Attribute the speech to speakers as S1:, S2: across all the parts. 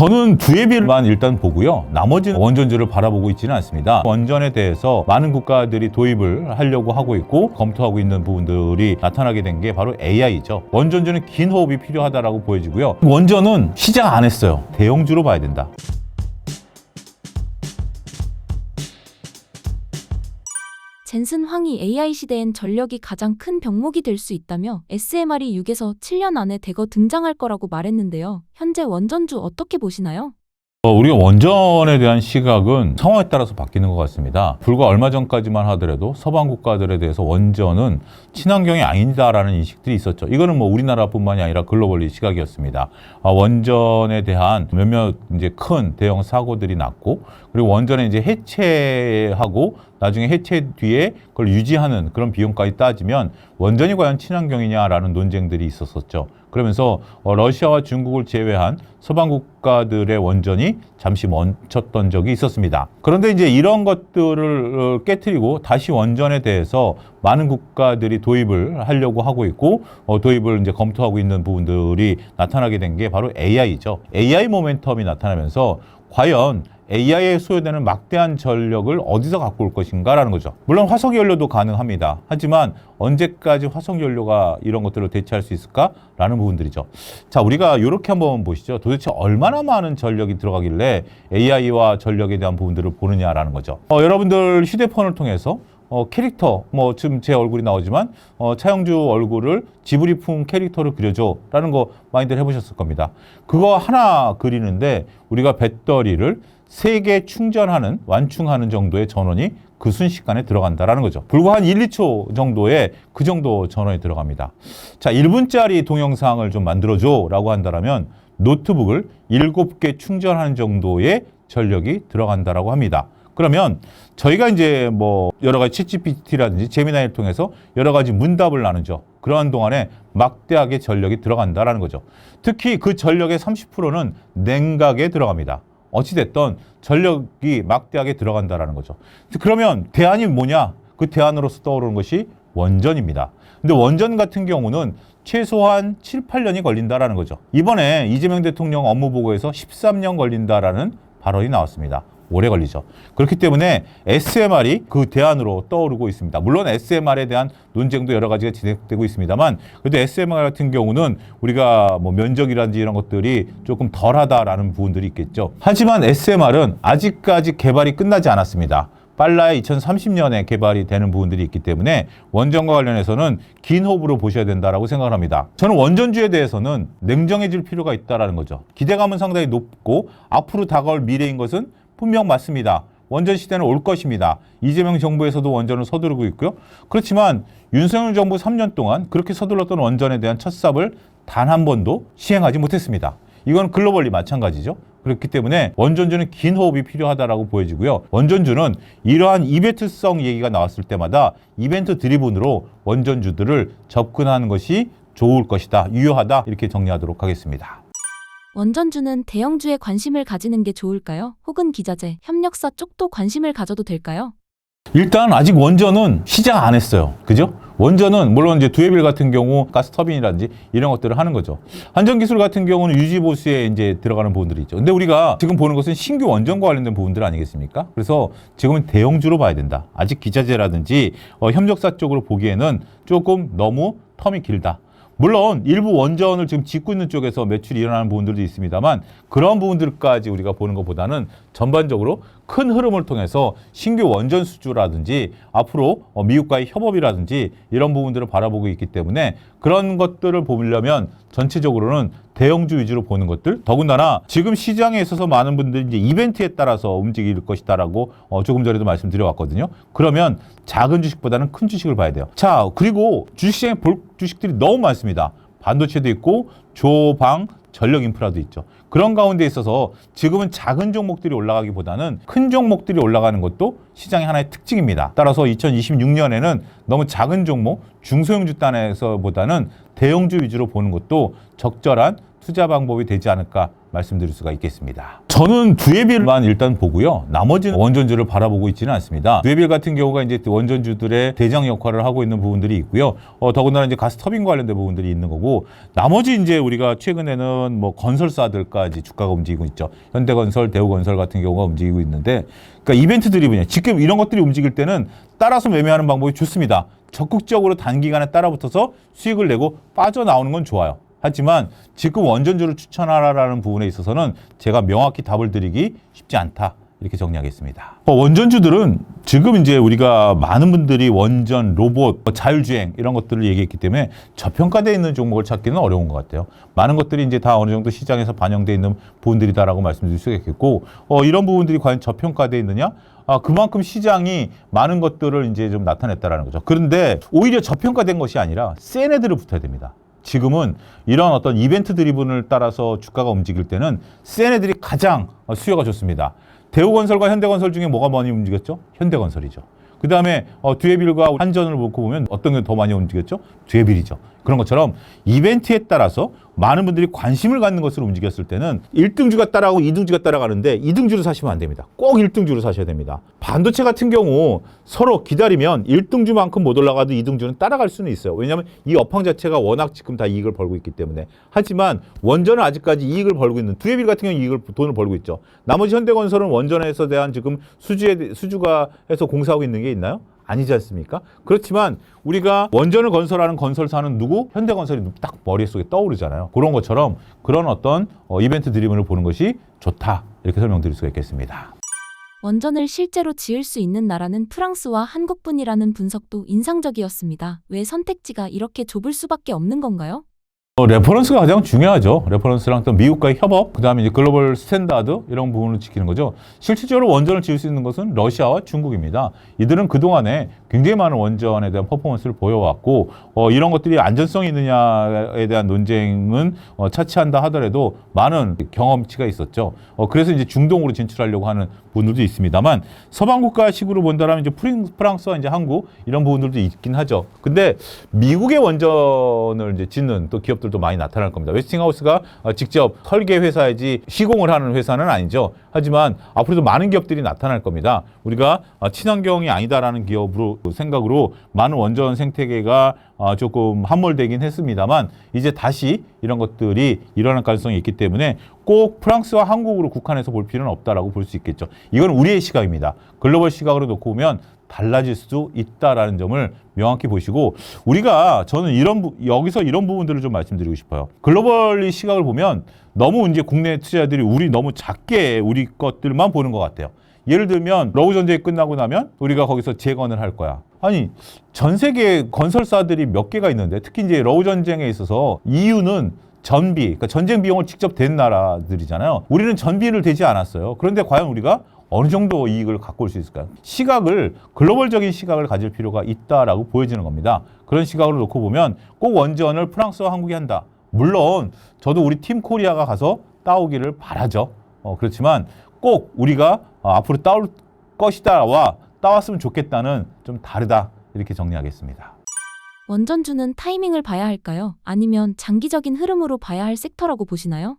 S1: 저는 두예비만 일단 보고요. 나머지는 원전주를 바라보고 있지는 않습니다. 원전에 대해서 많은 국가들이 도입을 하려고 하고 있고 검토하고 있는 부분들이 나타나게 된 게 바로 AI죠. 원전주는 긴 호흡이 필요하다라고 보여지고요. 원전은 시작 안 했어요. 대형주로 봐야 된다.
S2: 젠슨 황이 AI 시대엔 전력이 가장 큰 병목이 될 수 있다며 SMR이 6에서 7년 안에 대거 등장할 거라고 말했는데요. 현재 원전주 어떻게 보시나요?
S1: 우리가 원전에 대한 시각은 상황에 따라서 바뀌는 것 같습니다. 불과 얼마 전까지만 하더라도 서방 국가들에 대해서 원전은 친환경이 아니다라는 인식들이 있었죠. 이거는 뭐 우리나라뿐만이 아니라 글로벌리 시각이었습니다. 원전에 대한 몇몇 이제 큰 대형 사고들이 났고, 그리고 원전에 이제 해체하고 나중에 해체 뒤에 그걸 유지하는 그런 비용까지 따지면 원전이 과연 친환경이냐라는 논쟁들이 있었었죠. 그러면서 러시아와 중국을 제외한 서방 국가들의 원전이 잠시 멈췄던 적이 있었습니다. 그런데 이제 이런 것들을 깨트리고 다시 원전에 대해서 많은 국가들이 도입을 하려고 하고 있고 도입을 이제 검토하고 있는 부분들이 나타나게 된 게 바로 AI죠. AI 모멘텀이 나타나면서 과연 AI에 소요되는 막대한 전력을 어디서 갖고 올 것인가라는 거죠. 물론 화석연료도 가능합니다. 하지만 언제까지 화석연료가 이런 것들을 대체할 수 있을까라는 부분들이죠. 자, 우리가 이렇게 한번 보시죠. 도대체 얼마나 많은 전력이 들어가길래 AI와 전력에 대한 부분들을 보느냐라는 거죠. 여러분들 휴대폰을 통해서 캐릭터, 지금 제 얼굴이 나오지만 차영주 얼굴을 지브리 품 캐릭터를 그려줘라는 거 많이들 해보셨을 겁니다. 그거 하나 그리는데 우리가 배터리를 3개 충전하는, 완충하는 정도의 전원이 그 순식간에 들어간다라는 거죠. 불과 한 1, 2초 정도의 그 정도 전원이 들어갑니다. 자, 1분짜리 동영상을 좀 만들어줘라고 한다면 노트북을 7개 충전하는 정도의 전력이 들어간다라고 합니다. 그러면 저희가 이제 여러 가지 챗GPT라든지 제미나이를 통해서 여러 가지 문답을 나누죠. 그러한 동안에 막대하게 전력이 들어간다라는 거죠. 특히 그 전력의 30%는 냉각에 들어갑니다. 어찌됐든 전력이 막대하게 들어간다라는 거죠. 그러면 대안이 뭐냐? 그 대안으로서 떠오르는 것이 원전입니다. 근데 원전 같은 경우는 최소한 7, 8년이 걸린다라는 거죠. 이번에 이재명 대통령 업무보고에서 13년 걸린다라는 발언이 나왔습니다. 오래 걸리죠. 그렇기 때문에 SMR이 그 대안으로 떠오르고 있습니다. 물론 SMR에 대한 논쟁도 여러 가지가 진행되고 있습니다만, 그래도 SMR 같은 경우는 우리가 면적이라든지 이런 것들이 조금 덜하다라는 부분들이 있겠죠. 하지만 SMR은 아직까지 개발이 끝나지 않았습니다. 빨라야 2030년에 개발이 되는 부분들이 있기 때문에 원전과 관련해서는 긴 호흡으로 보셔야 된다라고 생각을 합니다. 저는 원전주에 대해서는 냉정해질 필요가 있다라는 거죠. 기대감은 상당히 높고 앞으로 다가올 미래인 것은 분명 맞습니다. 원전 시대는 올 것입니다. 이재명 정부에서도 원전을 서두르고 있고요. 그렇지만 윤석열 정부 3년 동안 그렇게 서둘렀던 원전에 대한 첫 삽을 단 한 번도 시행하지 못했습니다. 이건 글로벌리 마찬가지죠. 그렇기 때문에 원전주는 긴 호흡이 필요하다라고 보여지고요. 원전주는 이러한 이벤트성 얘기가 나왔을 때마다 이벤트 드리븐으로 원전주들을 접근하는 것이 좋을 것이다, 유효하다, 이렇게 정리하도록 하겠습니다.
S2: 원전주는 대형주에 관심을 가지는 게 좋을까요? 혹은 기자재, 협력사 쪽도 관심을 가져도 될까요?
S1: 일단 아직 원전은 시작 안 했어요. 그죠? 원전은 물론 이제 두예빌 같은 경우 가스터빈이라든지 이런 것들을 하는 거죠. 한전기술 같은 경우는 유지보수에 이제 들어가는 부분들이 있죠. 근데 우리가 지금 보는 것은 신규 원전과 관련된 부분들 아니겠습니까? 그래서 지금은 대형주로 봐야 된다. 아직 기자재라든지 협력사 쪽으로 보기에는 조금 너무 텀이 길다. 물론 일부 원전을 지금 짓고 있는 쪽에서 매출이 일어나는 부분들도 있습니다만, 그런 부분들까지 우리가 보는 것보다는 전반적으로 큰 흐름을 통해서 신규 원전 수주라든지 앞으로 미국과의 협업이라든지 이런 부분들을 바라보고 있기 때문에 그런 것들을 보려면 전체적으로는 대형주 위주로 보는 것들, 더군다나 지금 시장에 있어서 많은 분들이 이제 이벤트에 따라서 움직일 것이다라고 조금 전에도 말씀드려왔거든요. 그러면 작은 주식보다는 큰 주식을 봐야 돼요. 자, 그리고 주식시장에 볼 주식들이 너무 많습니다. 반도체도 있고 조방, 전력 인프라도 있죠. 그런 가운데 있어서 지금은 작은 종목들이 올라가기보다는 큰 종목들이 올라가는 것도 시장의 하나의 특징입니다. 따라서 2026년에는 너무 작은 종목, 중소형주 단에서보다는 대형주 위주로 보는 것도 적절한 투자 방법이 되지 않을까 말씀드릴 수가 있겠습니다. 저는 두에빌만 일단 보고요. 나머지는 원전주를 바라보고 있지는 않습니다. 두에빌 같은 경우가 이제 원전주들의 대장 역할을 하고 있는 부분들이 있고요. 더군다나 이제 가스 터빈 관련된 부분들이 있는 거고, 나머지 이제 우리가 최근에는 뭐 건설사들까지 주가가 움직이고 있죠. 현대건설, 대우건설 같은 경우가 움직이고 있는데, 그러니까 이벤트 드리븐이에요. 지금 이런 것들이 움직일 때는 따라서 매매하는 방법이 좋습니다. 적극적으로 단기간에 따라붙어서 수익을 내고 빠져나오는 건 좋아요. 하지만 지금 원전주를 추천하라는 부분에 있어서는 제가 명확히 답을 드리기 쉽지 않다. 이렇게 정리하겠습니다. 원전주들은 지금 이제 우리가 많은 분들이 원전, 로봇, 자율주행 이런 것들을 얘기했기 때문에 저평가되어 있는 종목을 찾기는 어려운 것 같아요. 많은 것들이 이제 다 어느 정도 시장에서 반영되어 있는 부분들이다라고 말씀드릴 수 있겠고, 이런 부분들이 과연 저평가되어 있느냐? 그만큼 시장이 많은 것들을 이제 좀 나타냈다라는 거죠. 그런데 오히려 저평가된 것이 아니라 센 애들을 붙어야 됩니다. 지금은 이런 어떤 이벤트 드리븐을 따라서 주가가 움직일 때는 센 애들이 가장 수요가 좋습니다. 대우건설과 현대건설 중에 뭐가 많이 움직였죠? 현대건설이죠. 그 다음에 두에빌과 한전을 놓고 보면 어떤 게 더 많이 움직였죠? 두에빌이죠. 그런 것처럼 이벤트에 따라서 많은 분들이 관심을 갖는 것으로 움직였을 때는 1등주가 따라가고 2등주가 따라가는데 2등주를 사시면 안 됩니다. 꼭 1등주를 사셔야 됩니다. 반도체 같은 경우 서로 기다리면 1등주만큼 못 올라가도 2등주는 따라갈 수는 있어요. 왜냐하면 이 업황 자체가 워낙 지금 다 이익을 벌고 있기 때문에. 하지만 원전은 아직까지 이익을 벌고 있는, 두에빌 같은 경우는 돈을 벌고 있죠. 나머지 현대건설은 원전에서 대한 지금 수주가 해서 공사하고 있는 게 있나요? 아니지 않습니까? 그렇지만 우리가 원전을 건설하는 건설사는 누구? 현대건설이 딱 머릿속에 떠오르잖아요. 그런 것처럼 그런 어떤 이벤트 드리븐을 보는 것이 좋다. 이렇게 설명드릴 수가 있겠습니다.
S2: 원전을 실제로 지을 수 있는 나라는 프랑스와 한국뿐이라는 분석도 인상적이었습니다. 왜 선택지가 이렇게 좁을 수밖에 없는 건가요?
S1: 레퍼런스가 가장 중요하죠. 레퍼런스랑 또 미국과의 협업, 그 다음에 이제 글로벌 스탠다드 이런 부분을 지키는 거죠. 실질적으로 원전을 지을 수 있는 것은 러시아와 중국입니다. 이들은 그동안에 굉장히 많은 원전에 대한 퍼포먼스를 보여왔고, 이런 것들이 안전성이 있느냐에 대한 논쟁은 차치한다 하더라도 많은 경험치가 있었죠. 그래서 이제 중동으로 진출하려고 하는 부분들도 있습니다만, 서방 국가식으로 본다면 이제 프랑스와 이제 한국 이런 부분들도 있긴 하죠. 근데 미국의 원전을 이제 짓는 또 기업들도 많이 나타날 겁니다. 웨스팅하우스가 직접 설계 회사이지 시공을 하는 회사는 아니죠. 하지만 앞으로도 많은 기업들이 나타날 겁니다. 우리가 친환경이 아니다라는 기업으로 생각으로 많은 원전 생태계가 조금 함몰되긴 했습니다만, 이제 다시 이런 것들이 일어날 가능성이 있기 때문에 꼭 프랑스와 한국으로 국한해서 볼 필요는 없다라고 볼 수 있겠죠. 이건 우리의 시각입니다. 글로벌 시각으로 놓고 보면 달라질 수도 있다라는 점을 명확히 보시고, 우리가 저는 여기서 이런 부분들을 좀 말씀드리고 싶어요. 글로벌 시각을 보면 너무 이제 국내 투자자들이 우리 너무 작게 우리 것들만 보는 것 같아요. 예를 들면 러우 전쟁이 끝나고 나면 우리가 거기서 재건을 할 거야. 아니, 전 세계 건설사들이 몇 개가 있는데, 특히 이제 러우 전쟁에 있어서 EU는 전비, 그러니까 전쟁 비용을 직접 댄 나라들이잖아요. 우리는 전비를 대지 않았어요. 그런데 과연 우리가 어느 정도 이익을 갖고 올 수 있을까요? 글로벌적인 시각을 가질 필요가 있다라고 보여지는 겁니다. 그런 시각으로 놓고 보면 꼭 원전을 프랑스와 한국이 한다. 물론 저도 우리 팀 코리아가 가서 따오기를 바라죠. 그렇지만 꼭 우리가 앞으로 따올 것이다와 따왔으면 좋겠다는 좀 다르다. 이렇게 정리하겠습니다.
S2: 원전주는 타이밍을 봐야 할까요? 아니면 장기적인 흐름으로 봐야 할 섹터라고 보시나요?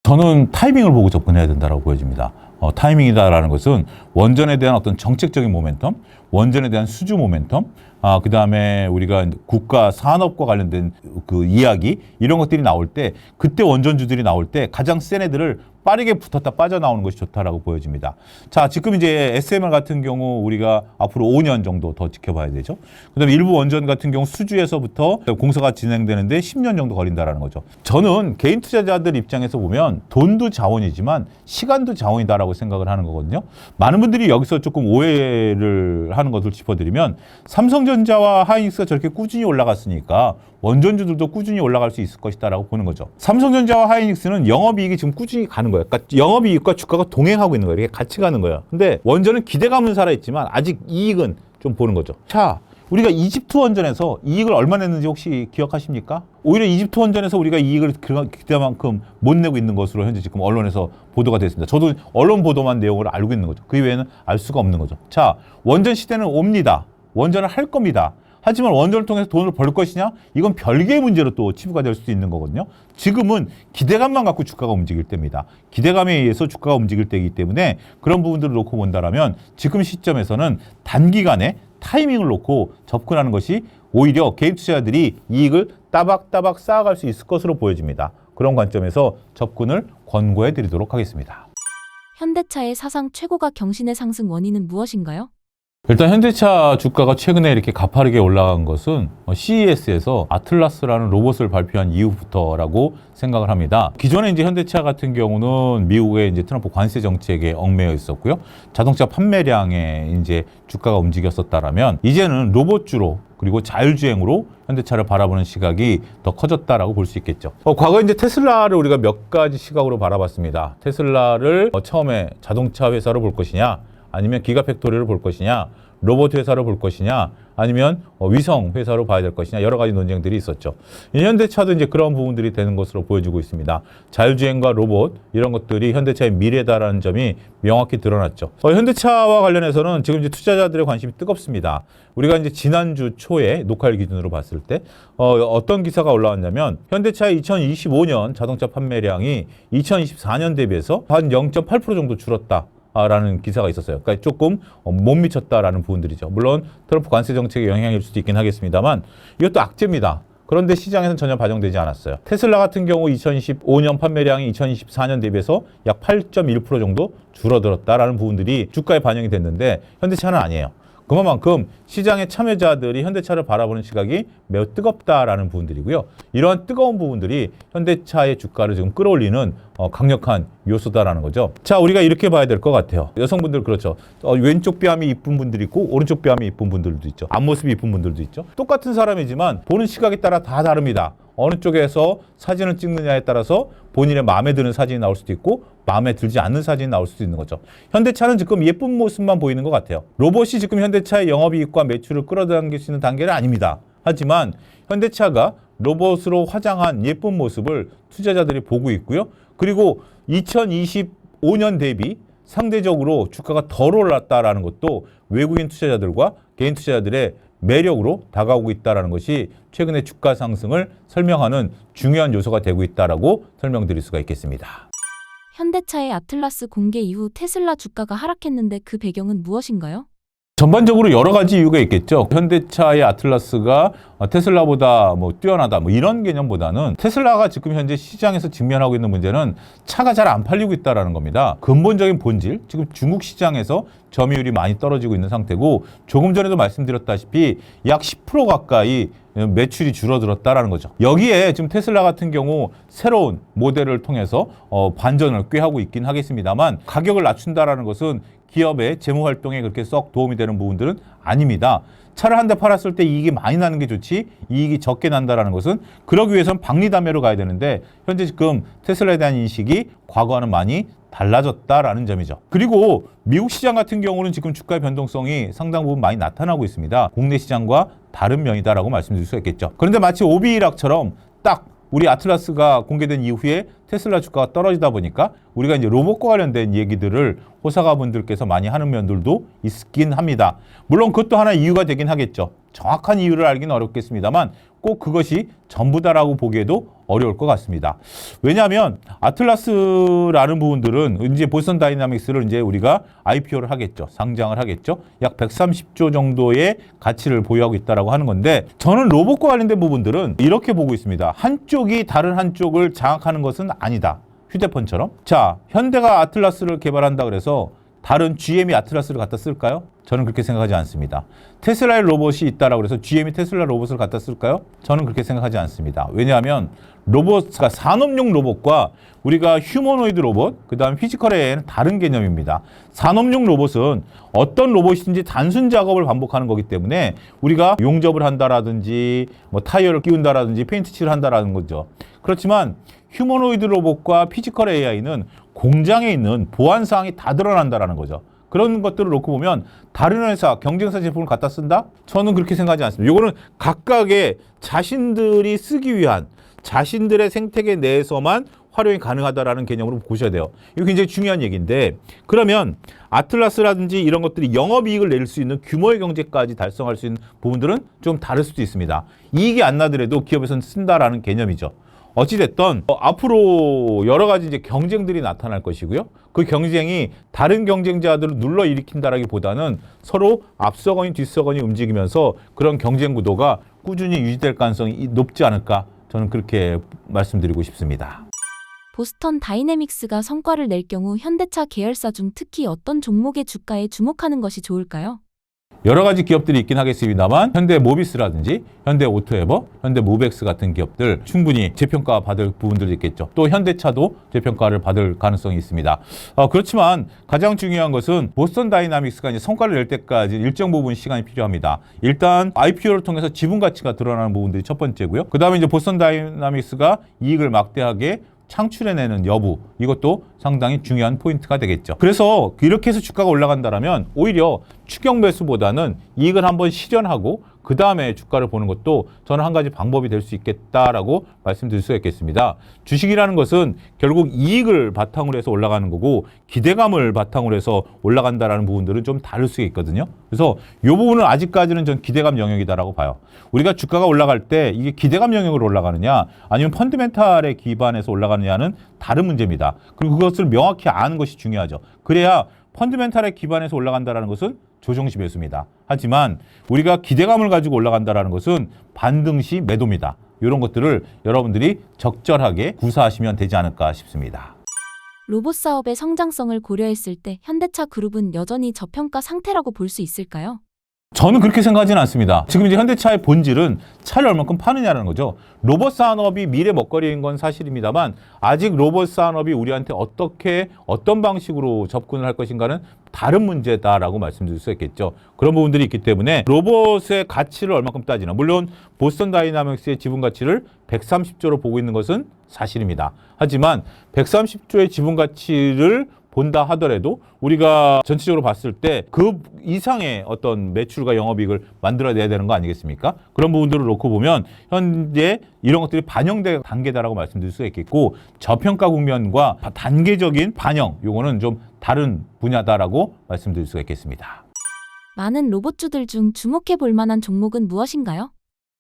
S1: 저는 타이밍을 보고 접근해야 된다고 보여집니다. 타이밍이다라는 것은 원전에 대한 어떤 정책적인 모멘텀, 원전에 대한 수주 모멘텀, 그 다음에 우리가 국가 산업과 관련된 그 이야기, 이런 것들이 나올 때, 그때 원전주들이 나올 때 가장 센 애들을 빠르게 붙었다 빠져나오는 것이 좋다라고 보여집니다. 자, 지금 이제 SMR 같은 경우 우리가 앞으로 5년 정도 더 지켜봐야 되죠. 그다음에 일부 원전 같은 경우 수주에서부터 공사가 진행되는데 10년 정도 걸린다라는 거죠. 저는 개인 투자자들 입장에서 보면 돈도 자원이지만 시간도 자원이다라고 생각을 하는 거거든요. 많은 분들이 여기서 조금 오해를 하는 것을 짚어드리면, 삼성전자와 하이닉스가 저렇게 꾸준히 올라갔으니까 원전주들도 꾸준히 올라갈 수 있을 것이다라고 보는 거죠. 삼성전자와 하이닉스는 영업이익이 지금 꾸준히 가는 거예요. 그러니까 영업이익과 주가가 동행하고 있는 거예요. 이렇게 같이 가는 거예요. 근데 원전은 기대감은 살아있지만 아직 이익은 좀 보는 거죠. 자, 우리가 이집트 원전에서 이익을 얼마 냈는지 혹시 기억하십니까? 오히려 이집트 원전에서 우리가 이익을 그때만큼 못 내고 있는 것으로 현재 지금 언론에서 보도가 됐습니다. 저도 언론 보도만 내용을 알고 있는 거죠. 그 이외에는 알 수가 없는 거죠. 자, 원전 시대는 옵니다. 원전을 할 겁니다. 하지만 원전을 통해서 돈을 벌 것이냐? 이건 별개의 문제로 또 치부가 될 수도 있는 거거든요. 지금은 기대감만 갖고 주가가 움직일 때입니다. 기대감에 의해서 주가가 움직일 때이기 때문에 그런 부분들을 놓고 본다라면 지금 시점에서는 단기간에 타이밍을 놓고 접근하는 것이 오히려 개인 투자자들이 이익을 따박따박 쌓아갈 수 있을 것으로 보여집니다. 그런 관점에서 접근을 권고해 드리도록 하겠습니다.
S2: 현대차의 사상 최고가 경신의 상승 원인은 무엇인가요?
S1: 일단 현대차 주가가 최근에 이렇게 가파르게 올라간 것은 CES에서 아틀라스라는 로봇을 발표한 이후부터라고 생각을 합니다. 기존에 이제 현대차 같은 경우는 미국의 이제 트럼프 관세 정책에 얽매여 있었고요. 자동차 판매량에 이제 주가가 움직였었다라면 이제는 로봇주로 그리고 자율주행으로 현대차를 바라보는 시각이 더 커졌다라고 볼 수 있겠죠. 과거 이제 테슬라를 우리가 몇 가지 시각으로 바라봤습니다. 테슬라를 처음에 자동차 회사로 볼 것이냐, 아니면 기가팩토리를 볼 것이냐, 로봇 회사를 볼 것이냐, 아니면 위성 회사로 봐야 될 것이냐, 여러 가지 논쟁들이 있었죠. 현대차도 이제 그런 부분들이 되는 것으로 보여지고 있습니다. 자율주행과 로봇 이런 것들이 현대차의 미래다라는 점이 명확히 드러났죠. 현대차와 관련해서는 지금 이제 투자자들의 관심이 뜨겁습니다. 우리가 이제 지난주 초에 녹화일 기준으로 봤을 때 어떤 기사가 올라왔냐면 현대차의 2025년 자동차 판매량이 2024년 대비해서 한 0.8% 정도 줄었다. 라는 기사가 있었어요. 그러니까 조금 못 미쳤다라는 부분들이죠. 물론 트럼프 관세 정책의 영향일 수도 있긴 하겠습니다만 이것도 악재입니다. 그런데 시장에서는 전혀 반영되지 않았어요. 테슬라 같은 경우 2025년 판매량이 2024년 대비해서 약 8.1% 정도 줄어들었다라는 부분들이 주가에 반영이 됐는데 현대차는 아니에요. 그만큼 시장의 참여자들이 현대차를 바라보는 시각이 매우 뜨겁다라는 부분들이고요. 이러한 뜨거운 부분들이 현대차의 주가를 지금 끌어올리는 강력한 요소다라는 거죠. 자, 우리가 이렇게 봐야 될 것 같아요. 여성분들 그렇죠. 왼쪽 뺨이 이쁜 분들이 있고 오른쪽 뺨이 이쁜 분들도 있죠. 앞모습이 이쁜 분들도 있죠. 똑같은 사람이지만 보는 시각에 따라 다 다릅니다. 어느 쪽에서 사진을 찍느냐에 따라서 본인의 마음에 드는 사진이 나올 수도 있고 마음에 들지 않는 사진이 나올 수도 있는 거죠. 현대차는 지금 예쁜 모습만 보이는 것 같아요. 로봇이 지금 현대차의 영업이익과 매출을 끌어당길 수 있는 단계는 아닙니다. 하지만 현대차가 로봇으로 화장한 예쁜 모습을 투자자들이 보고 있고요. 그리고 2025년 대비 상대적으로 주가가 덜 올랐다라는 것도 외국인 투자자들과 개인 투자자들의 매력으로 다가오고 있다는 것이 최근의 주가 상승을 설명하는 중요한 요소가 되고 있다라고 설명드릴 수가 있겠습니다.
S2: 현대차의 아틀라스 공개 이후 테슬라 주가가 하락했는데 그 배경은 무엇인가요?
S1: 전반적으로 여러 가지 이유가 있겠죠. 현대차의 아틀라스가 테슬라보다 뛰어나다 이런 개념보다는 테슬라가 지금 현재 시장에서 직면하고 있는 문제는 차가 잘 안 팔리고 있다는 겁니다. 근본적인 본질, 지금 중국 시장에서 점유율이 많이 떨어지고 있는 상태고 조금 전에도 말씀드렸다시피 약 10% 가까이 매출이 줄어들었다라는 거죠. 여기에 지금 테슬라 같은 경우 새로운 모델을 통해서 반전을 꾀하고 있긴 하겠습니다만 가격을 낮춘다라는 것은 기업의 재무 활동에 그렇게 썩 도움이 되는 부분들은 아닙니다. 차를 한 대 팔았을 때 이익이 많이 나는 게 좋지 이익이 적게 난다라는 것은 그러기 위해서는 박리담회로 가야 되는데 현재 지금 테슬라에 대한 인식이 과거와는 많이 달라졌다라는 점이죠. 그리고 미국 시장 같은 경우는 지금 주가의 변동성이 상당 부분 많이 나타나고 있습니다. 국내 시장과 다른 면이다라고 말씀드릴 수 있겠죠. 그런데 마치 오비락처럼 딱 우리 아틀라스가 공개된 이후에 테슬라 주가가 떨어지다 보니까 우리가 이제 로봇과 관련된 얘기들을 호사가분들께서 많이 하는 면들도 있긴 합니다. 물론 그것도 하나의 이유가 되긴 하겠죠. 정확한 이유를 알기는 어렵겠습니다만 꼭 그것이 전부다라고 보기에도 어려울 것 같습니다. 왜냐하면 아틀라스라는 부분들은 이제 보스턴 다이나믹스를 이제 우리가 IPO를 하겠죠. 상장을 하겠죠. 약 130조 정도의 가치를 보유하고 있다라고 하는 건데 저는 로봇과 관련된 부분들은 이렇게 보고 있습니다. 한쪽이 다른 한쪽을 장악하는 것은 아니다. 휴대폰처럼. 자, 현대가 아틀라스를 개발한다 그래서 다른 GM이 아틀라스를 갖다 쓸까요? 저는 그렇게 생각하지 않습니다. 테슬라의 로봇이 있다라고 해서 GM이 테슬라 로봇을 갖다 쓸까요? 저는 그렇게 생각하지 않습니다. 왜냐하면 로봇과 산업용 로봇과 우리가 휴머노이드 로봇, 그 다음 피지컬 AI는 다른 개념입니다. 산업용 로봇은 어떤 로봇이든지 단순 작업을 반복하는 거기 때문에 우리가 용접을 한다라든지 타이어를 끼운다라든지 페인트 칠을 한다라는 거죠. 그렇지만 휴머노이드 로봇과 피지컬 AI는 공장에 있는 보안 사항이 다 드러난다라는 거죠. 그런 것들을 놓고 보면 다른 회사, 경쟁사 제품을 갖다 쓴다? 저는 그렇게 생각하지 않습니다. 이거는 각각의 자신들이 쓰기 위한 자신들의 생태계 내에서만 활용이 가능하다라는 개념으로 보셔야 돼요. 이거 굉장히 중요한 얘기인데 그러면 아틀라스라든지 이런 것들이 영업이익을 낼 수 있는 규모의 경제까지 달성할 수 있는 부분들은 좀 다를 수도 있습니다. 이익이 안 나더라도 기업에서는 쓴다라는 개념이죠. 어찌됐든 앞으로 여러 가지 이제 경쟁들이 나타날 것이고요. 그 경쟁이 다른 경쟁자들을 눌러일으킨다라기보다는 서로 앞서거니 뒤서거니 움직이면서 그런 경쟁 구도가 꾸준히 유지될 가능성이 높지 않을까 저는 그렇게 말씀드리고 싶습니다.
S2: 보스턴 다이내믹스가 성과를 낼 경우 현대차 계열사 중 특히 어떤 종목의 주가에 주목하는 것이 좋을까요?
S1: 여러 가지 기업들이 있긴 하겠습니다만 현대모비스라든지 현대오토에버, 현대모백스 같은 기업들 충분히 재평가 받을 부분들이 있겠죠. 또 현대차도 재평가를 받을 가능성이 있습니다. 그렇지만 가장 중요한 것은 보스턴 다이나믹스가 이제 성과를 낼 때까지 일정 부분 시간이 필요합니다. 일단 IPO를 통해서 지분 가치가 드러나는 부분들이 첫 번째고요. 그 다음에 이제 보스턴 다이나믹스가 이익을 막대하게 창출해내는 여부, 이것도 상당히 중요한 포인트가 되겠죠. 그래서 이렇게 해서 주가가 올라간다면 오히려 추격 매수보다는 이익을 한번 실현하고 그 다음에 주가를 보는 것도 저는 한 가지 방법이 될 수 있겠다라고 말씀드릴 수가 있겠습니다. 주식이라는 것은 결국 이익을 바탕으로 해서 올라가는 거고 기대감을 바탕으로 해서 올라간다라는 부분들은 좀 다를 수 있거든요. 그래서 이 부분은 아직까지는 전 기대감 영역이다라고 봐요. 우리가 주가가 올라갈 때 이게 기대감 영역으로 올라가느냐 아니면 펀드멘탈에 기반해서 올라가느냐는 다른 문제입니다. 그리고 그것을 명확히 아는 것이 중요하죠. 그래야 펀드멘탈에 기반해서 올라간다는 것은 조정시 매수입니다. 하지만 우리가 기대감을 가지고 올라간다는 것은 반등시 매도입니다. 이런 것들을 여러분들이 적절하게 구사하시면 되지 않을까 싶습니다.
S2: 로봇 사업의 성장성을 고려했을 때 현대차 그룹은 여전히 저평가 상태라고 볼 수 있을까요?
S1: 저는 그렇게 생각하지는 않습니다. 지금 이제 현대차의 본질은 차를 얼마큼 파느냐라는 거죠. 로봇 산업이 미래 먹거리인 건 사실입니다만 아직 로봇 산업이 우리한테 어떤 방식으로 접근을 할 것인가는 다른 문제다라고 말씀드릴 수 있겠죠. 그런 부분들이 있기 때문에 로봇의 가치를 얼마큼 따지나. 물론 보스턴 다이나믹스의 지분 가치를 130조로 보고 있는 것은 사실입니다. 하지만 130조의 지분 가치를 본다 하더라도 우리가 전체적으로 봤을 때 그 이상의 어떤 매출과 영업이익을 만들어내야 되는 거 아니겠습니까? 그런 부분들을 놓고 보면 현재 이런 것들이 반영된 단계다라고 말씀드릴 수가 있겠고 저평가 국면과 단계적인 반영, 요거는 좀 다른 분야다라고 말씀드릴 수가 있겠습니다.
S2: 많은 로봇주들 중 주목해 볼 만한 종목은 무엇인가요?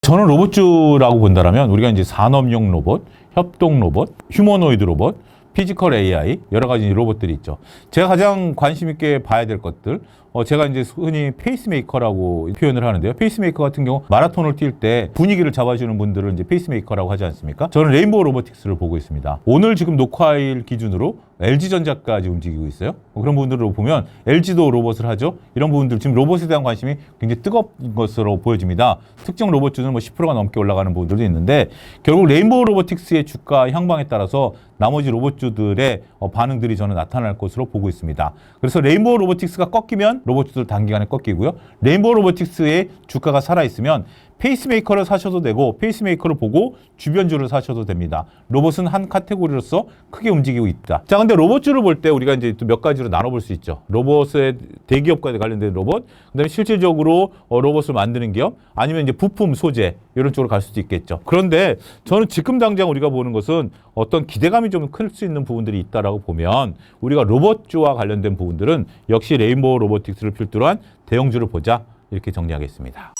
S1: 저는 로봇주라고 본다면 우리가 이제 산업용 로봇, 협동 로봇, 휴머노이드 로봇, 피지컬 AI 여러 가지 로봇들이 있죠. 제가 가장 관심 있게 봐야 될 것들, 제가 이제 흔히 페이스메이커라고 표현을 하는데요. 페이스메이커 같은 경우 마라톤을 뛸 때 분위기를 잡아주는 분들을 이제 페이스메이커라고 하지 않습니까? 저는 레인보우 로보틱스를 보고 있습니다. 오늘 지금 녹화일 기준으로 LG전자까지 움직이고 있어요. 그런 부분들을 보면 LG도 로봇을 하죠. 이런 부분들 지금 로봇에 대한 관심이 굉장히 뜨거운 것으로 보여집니다. 특정 로봇주는 뭐 10%가 넘게 올라가는 부분들도 있는데 결국 레인보우 로보틱스의 주가 향방에 따라서 나머지 로봇주들의 반응들이 저는 나타날 것으로 보고 있습니다. 그래서 레인보우 로보틱스가 꺾이면 로봇주들 단기간에 꺾이고요. 레인보우 로보틱스의 주가가 살아있으면 페이스메이커를 사셔도 되고 페이스메이커를 보고 주변주를 사셔도 됩니다. 로봇은 한 카테고리로서 크게 움직이고 있다. 자, 근데 로봇주를 볼 때 우리가 이제 또 몇 가지로 나눠볼 수 있죠. 로봇의 대기업과 관련된 로봇, 그다음에 실질적으로 로봇을 만드는 기업, 아니면 이제 부품 소재 이런 쪽으로 갈 수도 있겠죠. 그런데 저는 지금 당장 우리가 보는 것은 어떤 기대감이 좀 클 수 있는 부분들이 있다라고 보면 우리가 로봇주와 관련된 부분들은 역시 레인보우 로보틱스를 필두로 한 대형주를 보자 이렇게 정리하겠습니다.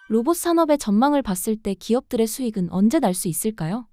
S2: 로봇 산업의 전망을 봤을 때 기업들의 수익은 언제 날 수 있을까요?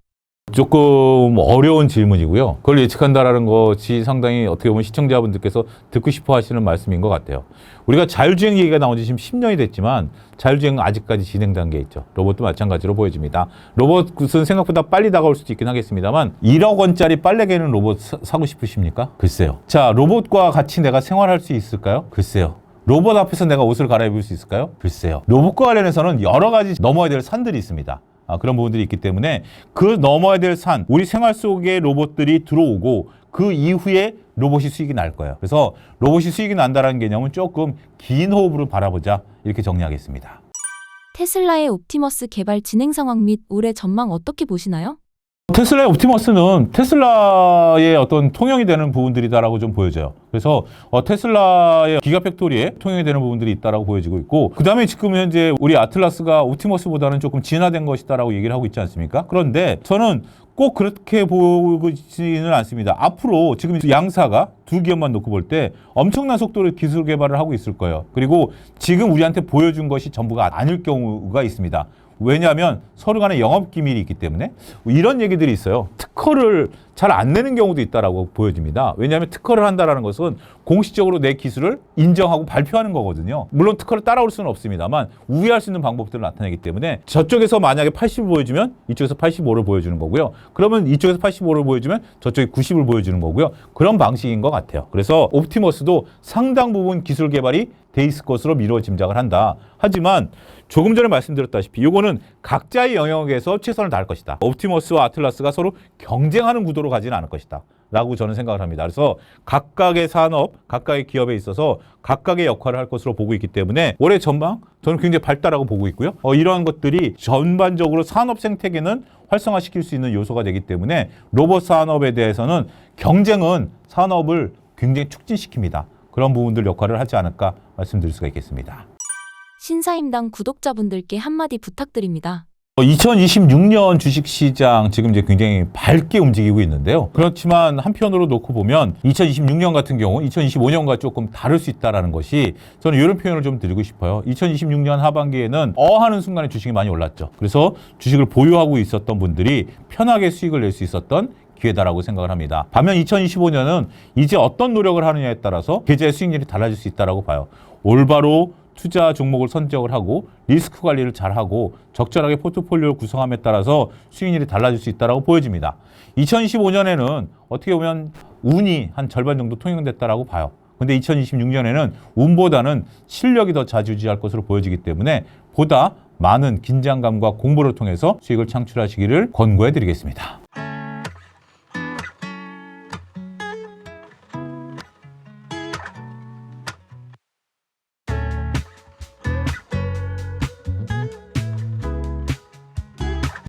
S1: 조금 어려운 질문이고요. 그걸 예측한다라는 것이 상당히 어떻게 보면 시청자분들께서 듣고 싶어 하시는 말씀인 것 같아요. 우리가 자율주행 얘기가 나온 지 지금 10년이 됐지만 자율주행은 아직까지 진행 단계에 있죠. 로봇도 마찬가지로 보여집니다. 로봇은 생각보다 빨리 다가올 수도 있긴 하겠습니다만 1억 원짜리 빨래 개는 로봇 사고 싶으십니까? 글쎄요. 자, 로봇과 같이 내가 생활할 수 있을까요? 글쎄요. 로봇 앞에서 내가 옷을 갈아입을 수 있을까요? 글쎄요. 로봇과 관련해서는 여러 가지 넘어야 될 산들이 있습니다. 그런 부분들이 있기 때문에 그 넘어야 될 산, 우리 생활 속에 로봇들이 들어오고 그 이후에 로봇이 수익이 날 거예요. 그래서 로봇이 수익이 난다는 개념은 조금 긴 호흡으로 바라보자 이렇게 정리하겠습니다.
S2: 테슬라의 옵티머스 개발 진행 상황 및 올해 전망 어떻게 보시나요?
S1: 테슬라의 옵티머스는 테슬라의 어떤 통용이 되는 부분들이다라고 좀 보여져요. 그래서 테슬라의 기가팩토리에 통용이 되는 부분들이 있다라고 보여지고 있고, 그 다음에 지금 현재 우리 아틀라스가 옵티머스보다는 조금 진화된 것이다라고 얘기를 하고 있지 않습니까? 그런데 저는 꼭 그렇게 보지는 않습니다. 앞으로 지금 양사가 두 기업만 놓고 볼 때 엄청난 속도로 기술 개발을 하고 있을 거예요. 그리고 지금 우리한테 보여준 것이 전부가 아닐 경우가 있습니다. 왜냐하면 서로 간에 영업 기밀이 있기 때문에. 이런 얘기들이 있어요. 특허를 잘 안 내는 경우도 있다라고 보여집니다. 왜냐하면 특허를 한다라는 것은 공식적으로 내 기술을 인정하고 발표하는 거거든요. 물론 특허를 따라올 수는 없습니다만 우회할 수 있는 방법들을 나타내기 때문에 저쪽에서 만약에 80을 보여주면 이쪽에서 85를 보여주는 거고요. 그러면 이쪽에서 85를 보여주면 저쪽에 90을 보여주는 거고요. 그런 방식인 것 같아요. 그래서 옵티머스도 상당 부분 기술 개발이 돼 있을 것으로 미뤄 짐작을 한다. 하지만 조금 전에 말씀드렸다시피 이거는 각자의 영역에서 최선을 다할 것이다. 옵티머스와 아틀라스가 서로 경쟁하는 구도로 가지는 않을 것이다 라고 저는 생각을 합니다. 그래서 각각의 산업, 각각의 기업에 있어서 각각의 역할을 할 것으로 보고 있기 때문에 올해 전망 저는 굉장히 밝다라고 보고 있고요. 이러한 것들이 전반적으로 산업 생태계는 활성화시킬 수 있는 요소가 되기 때문에 로봇 산업에 대해서는 경쟁은 산업을 굉장히 촉진시킵니다. 그런 부분들 역할을 하지 않을까 말씀드릴 수가 있겠습니다.
S2: 신사임당 구독자분들께 한마디 부탁드립니다.
S1: 2026년 주식시장 지금 이제 굉장히 밝게 움직이고 있는데요. 그렇지만 한편으로 놓고 보면 2026년 같은 경우 2025년과 조금 다를 수 있다는 것이 저는 이런 표현을 좀 드리고 싶어요. 2026년 하반기에는 하는 순간에 주식이 많이 올랐죠. 그래서 주식을 보유하고 있었던 분들이 편하게 수익을 낼 수 있었던 기회다라고 생각을 합니다. 반면 2025년은 이제 어떤 노력을 하느냐에 따라서 계좌의 수익률이 달라질 수 있다라고 봐요. 올바로 투자 종목을 선정을 하고 리스크 관리를 잘하고 적절하게 포트폴리오를 구성함에 따라서 수익률이 달라질 수 있다고 보여집니다. 2025년에는 어떻게 보면 운이 한 절반 정도 통용됐다라고 봐요. 근데 2026년에는 운보다는 실력이 더 좌지우지할 것으로 보여지기 때문에 보다 많은 긴장감과 공부를 통해서 수익을 창출하시기를 권고해 드리겠습니다.